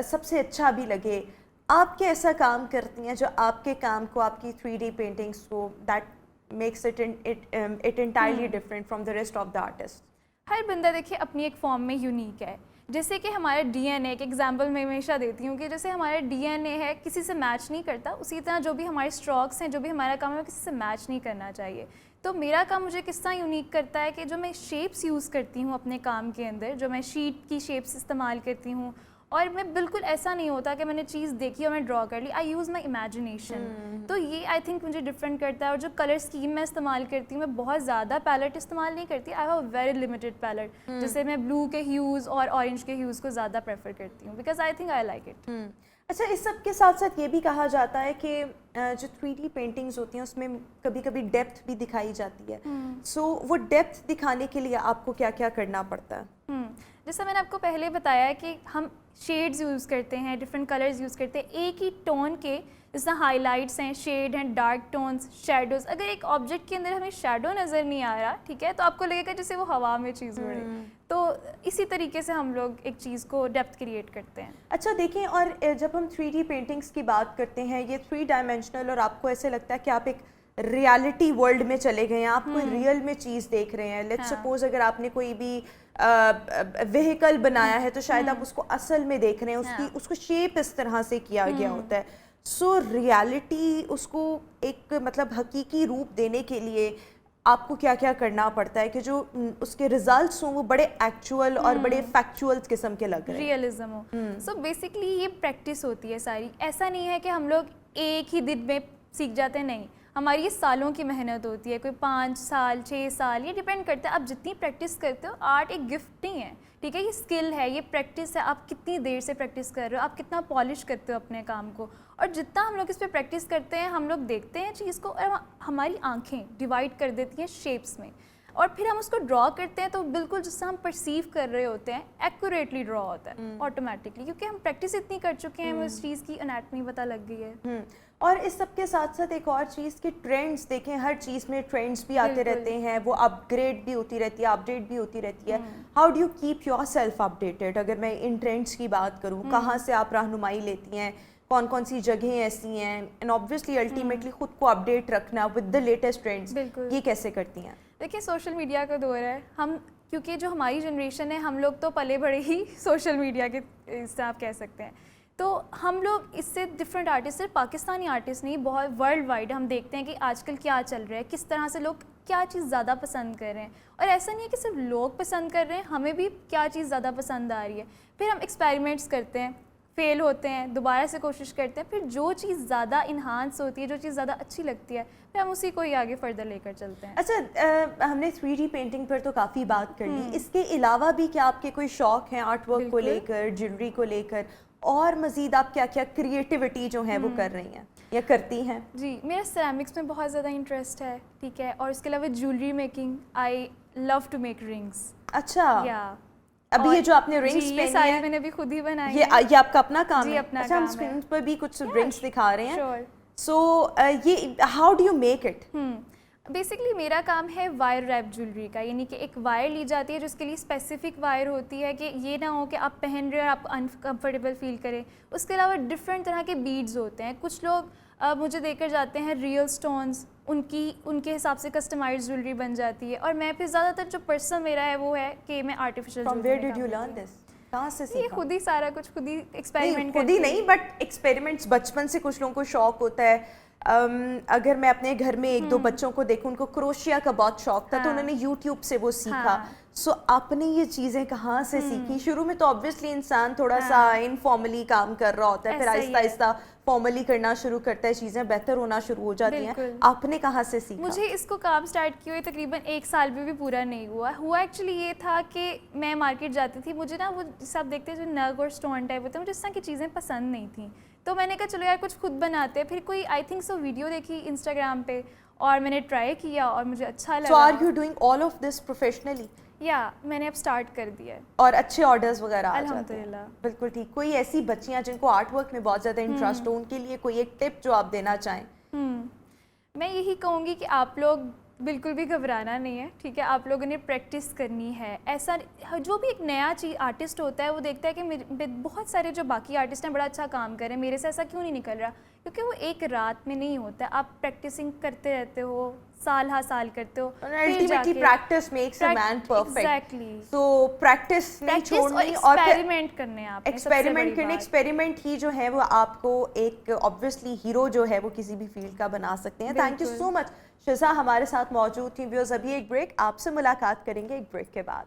A: سب سے اچھا بھی لگے. آپ کیسا کام کرتی ہیں جو آپ کے کام کو, آپ کی 3D پینٹنگس کو, that makes it entirely different from the rest of the artist?
E: ہر بندہ دیکھیے اپنی ایک فارم میں یونیک ہے. جیسے کہ ہمارا ڈی این اے, ایک ایگزامپل میں ہمیشہ دیتی ہوں کہ جیسے ہمارا ڈی این اے ہے کسی سے میچ نہیں کرتا, اسی طرح جو بھی ہمارے اسٹروکس ہیں, جو بھی ہمارا کام ہے, کسی سے میچ نہیں کرنا چاہیے. تو میرا کام مجھے کس طرح یونیک کرتا ہے کہ جو میں شیپس یوز کرتی ہوں اپنے کام کے اندر, جو میں شیٹ کی شیپس استعمال کرتی ہوں, اور میں بالکل ایسا نہیں ہوتا کہ میں نے چیز دیکھی اور میں ڈرا کر لی. آئی یوز مائی امیجنیشن. تو یہ آئی تھنک مجھے ڈفرینٹ کرتا ہے. اور جو کلر اسکیم میں استعمال کرتی ہوں, میں بہت زیادہ پیلٹ استعمال نہیں کرتی. I have very limited palette. جیسے میں بلو کے ہیوز اور اورنج کے ہیوز کو زیادہ پریفر کرتی ہوں, because I think I like it.
A: اچھا, اس سب کے ساتھ ساتھ یہ بھی کہا جاتا ہے کہ جو 3D پینٹنگز ہوتی ہیں اس میں کبھی کبھی ڈیپتھ بھی دکھائی جاتی ہے. سو وہ ڈیپتھ دکھانے کے لیے آپ کو کیا کیا کرنا پڑتا ہے؟
E: جیسا میں نے آپ کو پہلے بتایا ہے کہ ہم شیڈز یوز کرتے ہیں, ڈفرینٹ کلرز یوز کرتے ہیں ایک ہی ٹون کے. جس طرح ہائی لائٹس ہیں, شیڈ ہیں, ڈارک ٹونس, شیڈوز. اگر ایک آبجیکٹ کے اندر ہمیں شیڈو نظر نہیں آ رہا, ٹھیک ہے, تو آپ کو لگے گا جیسے وہ ہوا میں چیز اڑے. تو اسی طریقے سے ہم لوگ ایک چیز کو ڈیپتھ کریٹ کرتے ہیں.
A: اچھا دیکھیں, اور جب ہم 3D پینٹنگس کی بات کرتے ہیں, یہ 3 ڈائمینشنل, اور آپ کو ایسے لگتا ہے کہ آپ ایک ریالٹی ورلڈ میں چلے گئے ہیں, آپ کوئی ریئل میں چیز دیکھ رہے ہیں. لیٹس سپوز اگر آپ نے کوئی بھی وہیکل بنایا ہے تو شاید آپ اس کو اصل میں دیکھ رہے ہیں, اس کو شیپ اس طرح سے کیا گیا ہوتا ہے. سو ریالٹی, اس کو ایک مطلب حقیقی روپ دینے کے لیے آپ کو کیا کیا کرنا پڑتا ہے کہ جو اس کے ریزلٹس ہوں وہ بڑے ایکچوئل اور بڑے فیکچوئل قسم کے لگ رہے ہیں؟
E: ریئلزم ہو. سو بیسکلی یہ پریکٹس ہوتی ہے ساری. ایسا نہیں ہے کہ ہم لوگ ایک ہی دن میں سیکھ جاتے ہیں, نہیں, ہماری یہ سالوں کی محنت ہوتی ہے. کوئی 5 سال 6 سال, یہ ڈیپینڈ کرتا ہے آپ جتنی پریکٹس کرتے ہو. آرٹ ایک گفٹ نہیں ہے, ٹھیک ہے, یہ اسکل ہے, یہ پریکٹس ہے. آپ کتنی دیر سے پریکٹس کر رہے ہو, آپ کتنا پالش کرتے ہو اپنے کام کو, اور جتنا ہم لوگ اس پہ پریکٹس کرتے ہیں ہم لوگ دیکھتے ہیں چیز کو اور ہماری آنکھیں ڈیوائڈ کر دیتی ہیں شیپس میں, اور پھر ہم اس کو ڈرا کرتے ہیں تو بالکل جس سے ہم پرسیو کر رہے ہوتے ہیں ایکوریٹلی ڈرا ہوتا ہے آٹومیٹکلی, کیونکہ ہم پریکٹس اتنی کر چکے ہیں, ہمیں اس چیز کی انیٹمی پتہ لگ گئی ہے.
A: اور اس سب کے ساتھ ساتھ ایک اور چیز کہ ٹرینڈس دیکھیں, ہر چیز میں ٹرینڈس بھی آتے رہتے ہیں, وہ اپ گریڈ بھی ہوتی رہتی ہے, اپ ڈیٹ بھی ہوتی رہتی ہے. How do you keep your self up dated? اگر میں ان ٹرینڈس کی بات کروں, کہاں سے آپ رہنمائی لیتی ہیں, کون کون سی جگہیں ایسی ہیں, اینڈ obviously الٹیمیٹلی خود کو اپ ڈیٹ رکھنا ود دا لیٹسٹ ٹرینڈس, یہ کیسے کرتی ہیں؟
E: دیکھیے سوشل میڈیا کا دور ہے, ہم کیونکہ جو ہماری جنریشن ہے ہم لوگ تو پلے بڑے ہی سوشل میڈیا کے اس سے آپ کہہ سکتے ہیں, تو ہم لوگ اس سے ڈفرینٹ آرٹسٹ, صرف پاکستانی آرٹسٹ نہیں, بہت ورلڈ وائڈ ہم دیکھتے ہیں کہ آج کل کیا چل رہا ہے, کس طرح سے لوگ کیا چیز زیادہ پسند کر رہے ہیں. اور ایسا نہیں ہے کہ صرف لوگ پسند کر رہے ہیں, ہمیں بھی کیا چیز زیادہ پسند آ رہی ہے. پھر ہم ایکسپیریمنٹس کرتے ہیں, فیل ہوتے ہیں, دوبارہ سے کوشش کرتے ہیں, پھر جو چیز زیادہ انہانس ہوتی ہے, جو چیز زیادہ اچھی لگتی ہے, پھر ہم اسی کو ہی آگے فردر لے کر چلتے ہیں.
A: اچھا, ہم نے 3D پینٹنگ پر تو کافی بات کر لی, اس کے علاوہ بھی کیا آپ کے کوئی شوق ہیں آرٹ ورک کو لے کر, جیولری کو لے کر, اور مزید آپ کیا کیا کریٹیوٹی جو ہے وہ کر رہی ہیں یا کرتی ہیں؟
E: جی, میرا سیرامکس میں بہت زیادہ انٹرسٹ ہے, ٹھیک ہے, اور اس کے علاوہ jewellery making, I love to make rings.
A: اچھا,
E: یا
A: ابھی یہ جو آپ نے رنگس
E: یہ ساری میں نے بھی خود ہی بنائی,
A: یہ آپ کا اپنا کام ہے؟
E: اپنا
A: اچھا, ہم
E: کام ہے.
A: اسکرین پر بھی کچھ رنگس دکھا رہے ہیں.
E: شیور.
A: سو یہ how do you make it?
E: Basically میرا کام ہے وائر ریپ جیولری کا, یعنی کہ ایک وائر لی جاتی ہے جس کے لیے اسپیسیفک وائر ہوتی ہے کہ یہ نہ ہو کہ آپ پہن رہے اور آپ انکمفرٹیبل فیل کریں. اس کے علاوہ ڈفرینٹ طرح کے بیڈز ہوتے ہیں, کچھ لوگ مجھے دے کر جاتے ہیں ریئل سٹونز, ان کے حساب سے کسٹمائز جیولری بن جاتی ہے. اور میں پھر زیادہ تر جو پرسنل میرا ہے وہ ہے کہ میں آرٹیفیشیل کہاں سے
A: سیکھا؟
E: یہ خود ہی سارا کچھ خود ہی ایکسپیریمنٹ
A: خود ہی نہیں, بٹ ایکسپیریمنٹس بچپن سے کچھ لوگوں کو شوق ہوتا ہے. اگر میں اپنے گھر میں 1-2 بچوں کو دیکھوں, ان کو کروشیا کا بہت شوق تھا, تو انہوں نے یوٹیوب سے وہ سیکھا. سو آپ نے یہ چیزیں کہاں سے سیکھی؟ شروع میں تو obviously انسان تھوڑا سا انفارملی کام کر رہا ہوتا ہے, پھر آہستہ آہستہ فارملی کرنا شروع کرتا ہے, چیزیں بہتر ہونا شروع ہو جاتی ہیں. آپ نے کہاں سے سیکھا؟
E: مجھے اس کو کام سٹارٹ کیے ہوئے تقریباً 1 سال بھی پورا نہیں ہوا ایکچولی یہ تھا کہ میں مارکیٹ جاتی تھی, مجھے نا وہ سب دیکھتے ہیں جو نگ اور اسٹون ٹائپ ہوتے ہیں, مجھے اس طرح کی چیزیں پسند نہیں تھیں. تو میں نے کہا چلو یار کچھ خود بناتے ہیں. پھر کوئی آئی تھنک سو ویڈیو دیکھی انسٹاگرام پہ اور میں نے ٹرائی کیا اور مجھے اچھا لگا.
A: So are you doing all of this professionally?
E: یا میں نے اب اسٹارٹ کر دیا ہے
A: اور اچھے آرڈرز وغیرہ آ جاتے ہیں؟
E: الحمدللہ.
A: بالکل ٹھیک. کوئی ایسی بچیاں جن کو آرٹ ورک میں بہت زیادہ انٹرسٹ ہو, ان کے لیے کوئی ایک ٹپ جو آپ دینا چاہیں؟
E: میں یہی کہوں گی کہ آپ لوگ بالکل بھی گھبرانا نہیں ہے, ٹھیک ہے, آپ لوگوں نے پریکٹس کرنی ہے. ایسا جو بھی ایک نیا آرٹسٹ ہوتا ہے وہ دیکھتا ہے کہ بہت سارے جو باقی آرٹسٹ ہیں بڑا اچھا کام کر رہے ہیں, میرے سے ایسا کیوں نہیں نکل رہا, کیونکہ وہ ایک رات میں نہیں ہوتا ہے. آپ پریکٹسنگ کرتے رہتے ہو, سال ہا سال کرتے ہو.
A: Ultimately practice makes a man perfect.
E: Exactly.
A: So practice نہیں چھوڑنی اور
E: ایکسپیریمنٹ کرنے, آپ
A: ایکسپیریمنٹ کرنے. ایکسپیریمنٹ ہی جو ہے وہ آپ کو ایک obviously ہیرو جو ہے وہ کسی بھی فیلڈ کا بنا سکتے ہیں. تھینک یو سو مچ. شزا ہمارے ساتھ موجود تھیں. ویورز ابھی ایک بریک, آپ سے ملاقات کریں گے ایک بریک کے بعد.